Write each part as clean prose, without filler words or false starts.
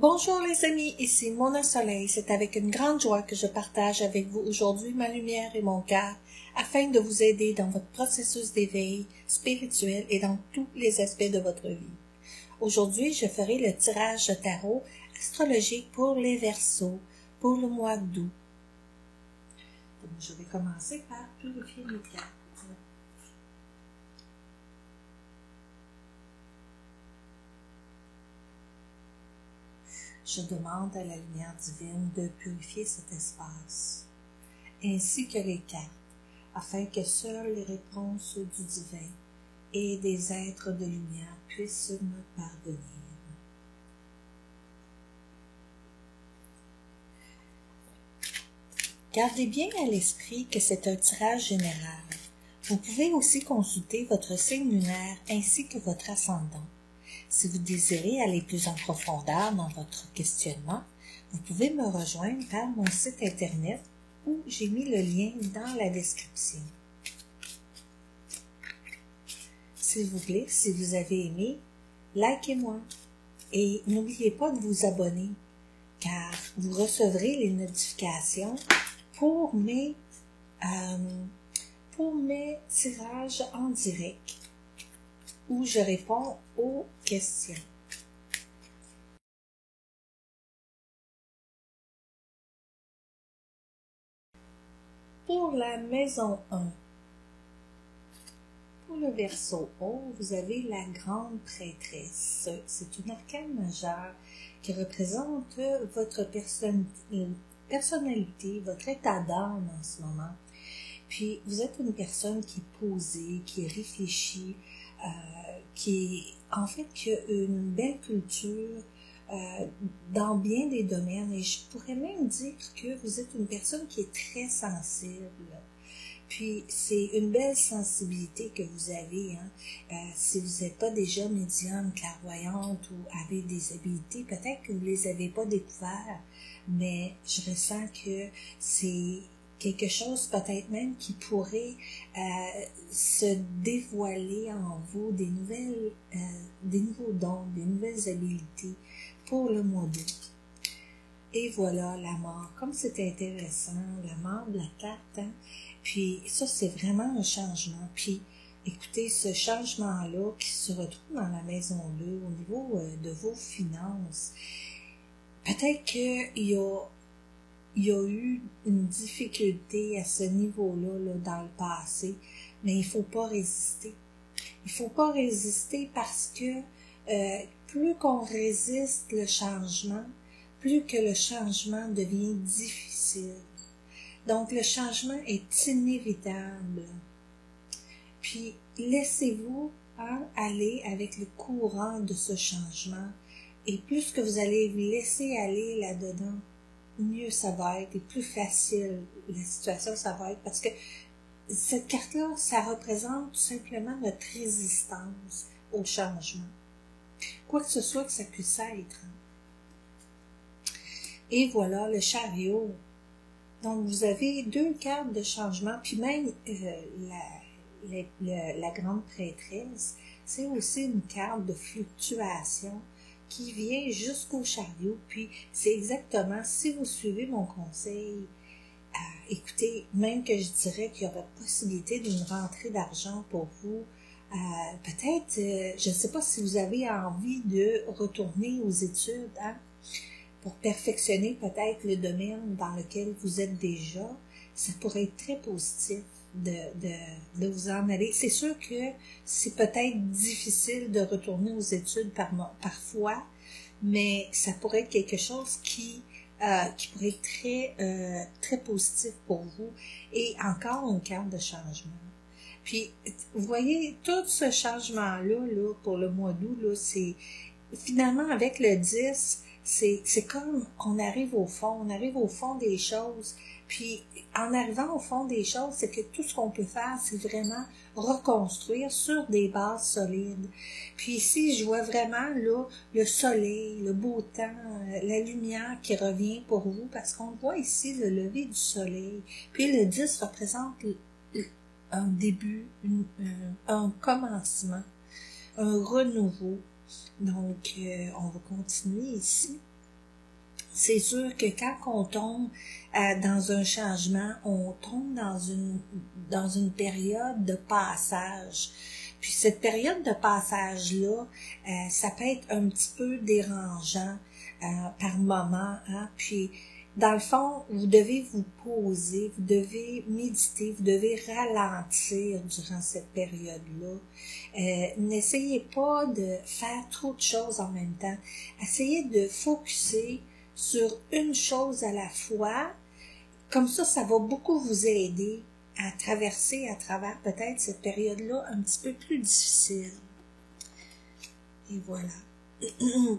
Bonjour les amis, ici Mona Soleil. C'est avec une grande joie que je partage avec vous aujourd'hui ma lumière et mon cœur afin de vous aider dans votre processus d'éveil spirituel et dans tous les aspects de votre vie. Aujourd'hui, je ferai le tirage de tarot astrologique pour les Verseaux pour le mois d'août. Donc, je vais commencer par purifier mes cartes. Je demande à la lumière divine de purifier cet espace, ainsi que les cartes, afin que seules les réponses du divin et des êtres de lumière puissent me parvenir. Gardez bien à l'esprit que c'est un tirage général. Vous pouvez aussi consulter votre signe lunaire ainsi que votre ascendant. Si vous désirez aller plus en profondeur dans votre questionnement, vous pouvez me rejoindre par mon site internet où j'ai mis le lien dans la description. S'il vous plaît, si vous avez aimé, likez-moi et n'oubliez pas de vous abonner car vous recevrez les notifications pour mes tirages en direct où je réponds aux questions. Pour la maison 1, pour le Verseau haut, vous avez la grande prêtresse. C'est une arcane majeure qui représente votre personnalité, votre état d'âme en ce moment. Puis, vous êtes une personne qui est posée, qui est réfléchie, qui a une belle culture dans bien des domaines. Et je pourrais même dire que vous êtes une personne qui est très sensible. Puis, c'est une belle sensibilité que vous avez. Si vous n'êtes pas déjà médium, clairvoyante ou avez des habiletés, peut-être que vous ne les avez pas découvertes, mais je ressens que c'est quelque chose peut-être même qui pourrait se dévoiler en vous, des nouveaux dons, des nouvelles habiletés pour le mois d'août. Et voilà la mort. Comme c'est intéressant, la mort de la carte, Puis ça, c'est vraiment un changement. Puis écoutez, ce changement-là qui se retrouve dans la maison 2 au niveau de vos finances, peut-être qu'il y a eu une difficulté à ce niveau-là là, dans le passé, mais il faut pas résister. Il faut pas résister parce que plus qu'on résiste le changement, plus que le changement devient difficile. Donc, le changement est inévitable. Puis, laissez-vous aller avec le courant de ce changement. Et plus que vous allez vous laisser aller là-dedans, mieux ça va être et plus facile la situation ça va être parce que cette carte-là, ça représente tout simplement notre résistance au changement. Quoi que ce soit que ça puisse être. Et voilà, le chariot. Donc, vous avez 2 cartes de changement, puis même la grande prêtresse, c'est aussi une carte de fluctuation qui vient jusqu'au chariot. Puis, c'est exactement, si vous suivez mon conseil, écoutez, même que je dirais qu'il y aurait possibilité d'une rentrée d'argent pour vous, peut-être, je ne sais pas si vous avez envie de retourner aux études, pour perfectionner peut-être le domaine dans lequel vous êtes déjà, ça pourrait être très positif de vous en aller. C'est sûr que c'est peut-être difficile de retourner aux études parfois, mais ça pourrait être quelque chose qui pourrait être très positif pour vous. Et encore une carte de changement. Puis, vous voyez, tout ce changement-là, là, pour le mois d'août, là, c'est finalement avec le 10, c'est comme on arrive au fond des choses. Puis en arrivant au fond des choses, c'est que tout ce qu'on peut faire, c'est vraiment reconstruire sur des bases solides. Puis ici, je vois vraiment là le soleil, le beau temps, la lumière qui revient pour vous, parce qu'on voit ici le lever du soleil. Puis le 10 représente un début, un commencement, un renouveau. Donc, on va continuer ici. c'est sûr que quand on tombe dans un changement, on tombe dans une période de passage. Puis cette période de passage-là, ça peut être un petit peu dérangeant par moment, hein. Puis dans le fond, vous devez vous poser, vous devez méditer, vous devez ralentir durant cette période-là. N'essayez pas de faire trop de choses en même temps. Essayez de focuser sur une chose à la fois. Comme ça va beaucoup vous aider à traverser à travers peut-être cette période-là un petit peu plus difficile. Et voilà.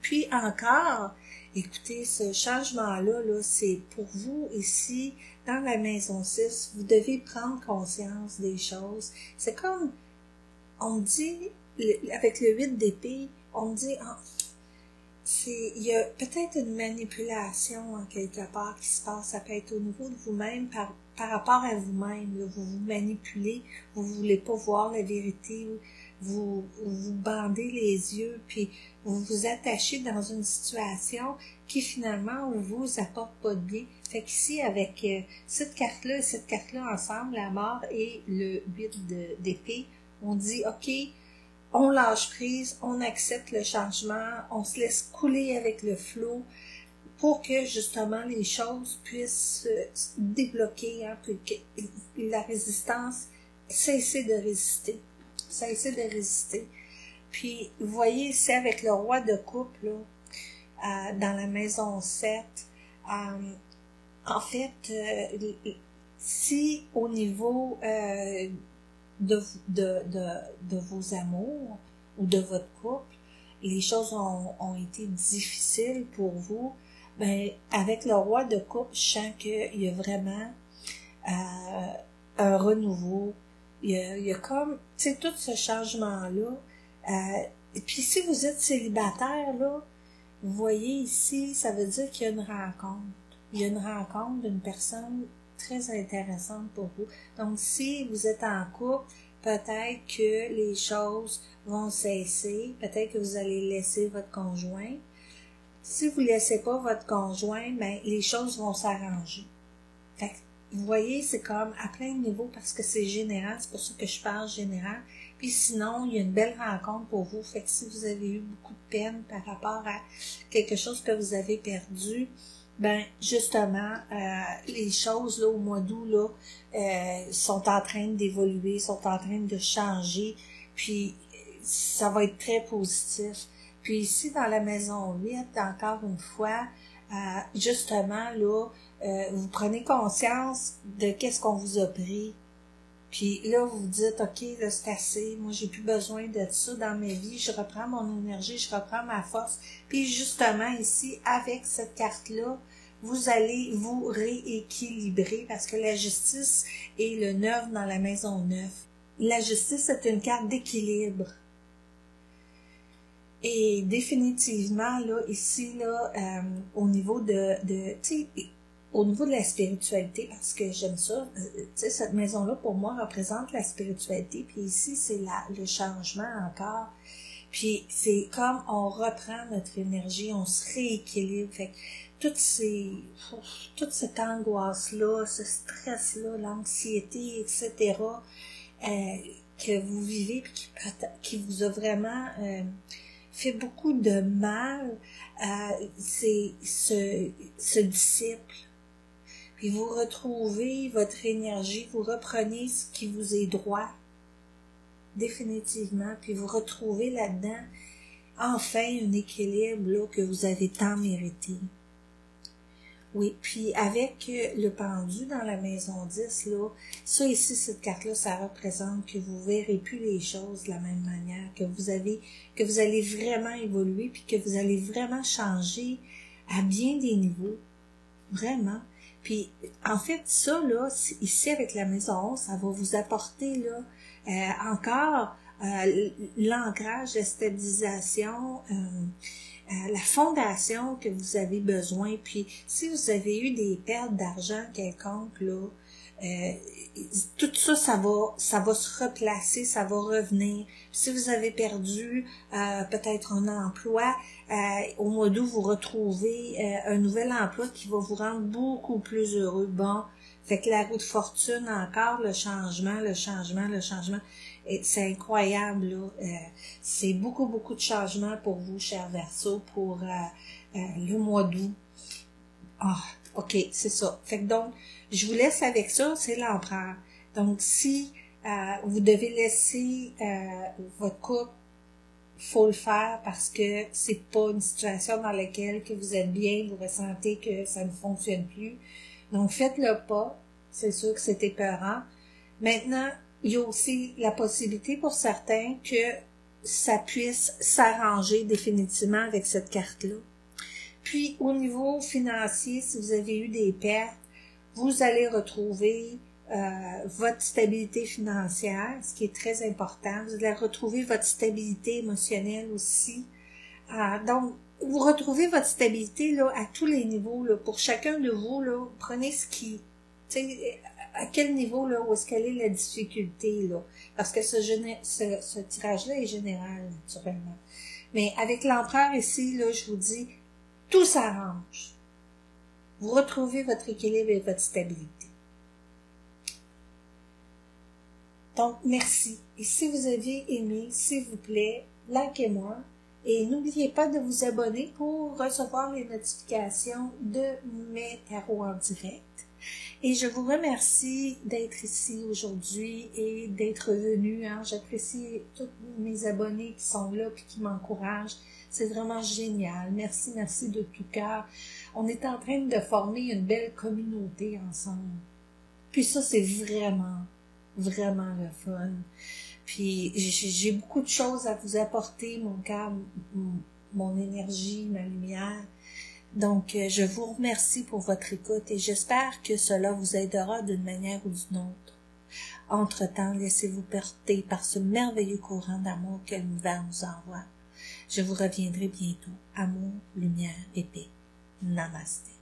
Puis encore, écoutez, ce changement-là, là, c'est pour vous ici, dans la maison 6, vous devez prendre conscience des choses. C'est comme, on dit, avec le 8 d'épée, on dit, il y a peut-être une manipulation en quelque part qui se passe. Ça peut être au niveau de vous-même, par rapport à vous-même. Là, vous vous manipulez, vous voulez pas voir la vérité, vous bandez les yeux, puis vous vous attachez dans une situation qui finalement vous apporte pas de bien. Fait qu'ici, avec cette carte-là et cette carte-là ensemble, la mort et le 8 d'épée, on dit, OK, on lâche prise, on accepte le changement, on se laisse couler avec le flot pour que justement les choses puissent se débloquer, hein, pour que la résistance cesse de résister. Puis, vous voyez ici avec le roi de coupe, là, dans la maison 7, en fait, si au niveau de vos amours ou de votre couple, les choses ont été difficiles pour vous, ben avec le roi de coupe, je sens qu'il y a vraiment un renouveau. Il y a comme, tu sais, tout ce changement-là. Et puis si vous êtes célibataire, là, vous voyez ici, ça veut dire qu'il y a une rencontre. Il y a une rencontre d'une personne très intéressante pour vous. Donc, si vous êtes en couple, peut-être que les choses vont cesser. Peut-être que vous allez laisser votre conjoint. Si vous ne laissez pas votre conjoint, ben, les choses vont s'arranger. Fait que, vous voyez, c'est comme à plein de niveaux parce que c'est général. C'est pour ça que je parle général. Puis sinon, il y a une belle rencontre pour vous. Fait que si vous avez eu beaucoup de peine par rapport à quelque chose que vous avez perdu, ben justement, les choses là au mois d'août là sont en train d'évoluer, sont en train de changer, puis ça va être très positif. Puis ici dans la maison 8, encore une fois, justement là, vous prenez conscience de qu'est-ce qu'on vous a pris. Puis là, vous vous dites, OK, là, c'est assez, moi, j'ai plus besoin de ça dans ma vie, je reprends mon énergie, je reprends ma force. Puis justement, ici, avec cette carte-là, vous allez vous rééquilibrer parce que la justice est le 9 dans la maison 9. La justice est une carte d'équilibre. Et définitivement, là, ici, là, au niveau tu sais, au niveau de la spiritualité, parce que j'aime ça, tu sais, cette maison-là, pour moi, représente la spiritualité, puis ici, c'est le changement encore. Puis c'est comme on reprend notre énergie, on se rééquilibre. Fait que toute cette angoisse-là, ce stress-là, l'anxiété, etc., que vous vivez, puis qui vous a vraiment fait beaucoup de mal, se dissipe. Puis vous retrouvez votre énergie, vous reprenez ce qui vous est droit, définitivement, puis vous retrouvez là-dedans enfin un équilibre là, que vous avez tant mérité. Oui, puis avec le pendu dans la maison 10, là, ça ici, cette carte-là, ça représente que vous verrez plus les choses de la même manière, que vous allez vraiment évoluer, puis que vous allez vraiment changer à bien des niveaux. Vraiment. Puis, en fait, ça, là, ici, avec la maison 11, ça va vous apporter, là, encore l'ancrage, la stabilisation, la fondation que vous avez besoin. Puis, si vous avez eu des pertes d'argent quelconques, là, tout ça, ça va se replacer, ça va revenir. Si vous avez perdu peut-être un emploi, au mois d'août, vous retrouvez un nouvel emploi qui va vous rendre beaucoup plus heureux. Bon, fait que la roue de fortune, encore, le changement. Et c'est incroyable, là. C'est beaucoup, beaucoup de changements pour vous, chers Verseaux, pour le mois d'août. Ah, ok, c'est ça. Fait que donc, je vous laisse avec ça, c'est l'empereur. Donc, si vous devez laisser votre couple, faut le faire parce que c'est pas une situation dans laquelle que vous êtes bien, vous ressentez que ça ne fonctionne plus. Donc, faites-le pas. C'est sûr que c'est épeurant. Maintenant, il y a aussi la possibilité pour certains que ça puisse s'arranger définitivement avec cette carte-là. Puis, au niveau financier, si vous avez eu des pertes, vous allez retrouver votre stabilité financière, ce qui est très important. Vous allez retrouver votre stabilité émotionnelle aussi. Donc, vous retrouvez votre stabilité là à tous les niveaux. Là, pour chacun de vous, là, prenez ce qui... à quel niveau, là, où est-ce qu'elle est la difficulté, là. Parce que ce tirage-là est général, naturellement. Mais avec l'empereur ici, là, je vous dis, tout s'arrange. Vous retrouvez votre équilibre et votre stabilité. Donc, merci. Et si vous avez aimé, s'il vous plaît, likez-moi. Et n'oubliez pas de vous abonner pour recevoir les notifications de mes tarots en direct. Et je vous remercie d'être ici aujourd'hui et d'être venu. Hein. J'apprécie tous mes abonnés qui sont là et qui m'encouragent. C'est vraiment génial. Merci, merci de tout cœur. On est en train de former une belle communauté ensemble. Puis ça, c'est vraiment, vraiment le fun. Puis j'ai beaucoup de choses à vous apporter, mon cœur, mon énergie, ma lumière. Donc, je vous remercie pour votre écoute et j'espère que cela vous aidera d'une manière ou d'une autre. Entre-temps, laissez-vous porter par ce merveilleux courant d'amour que l'univers nous envoie. Je vous reviendrai bientôt. Amour, lumière et paix. Namasté.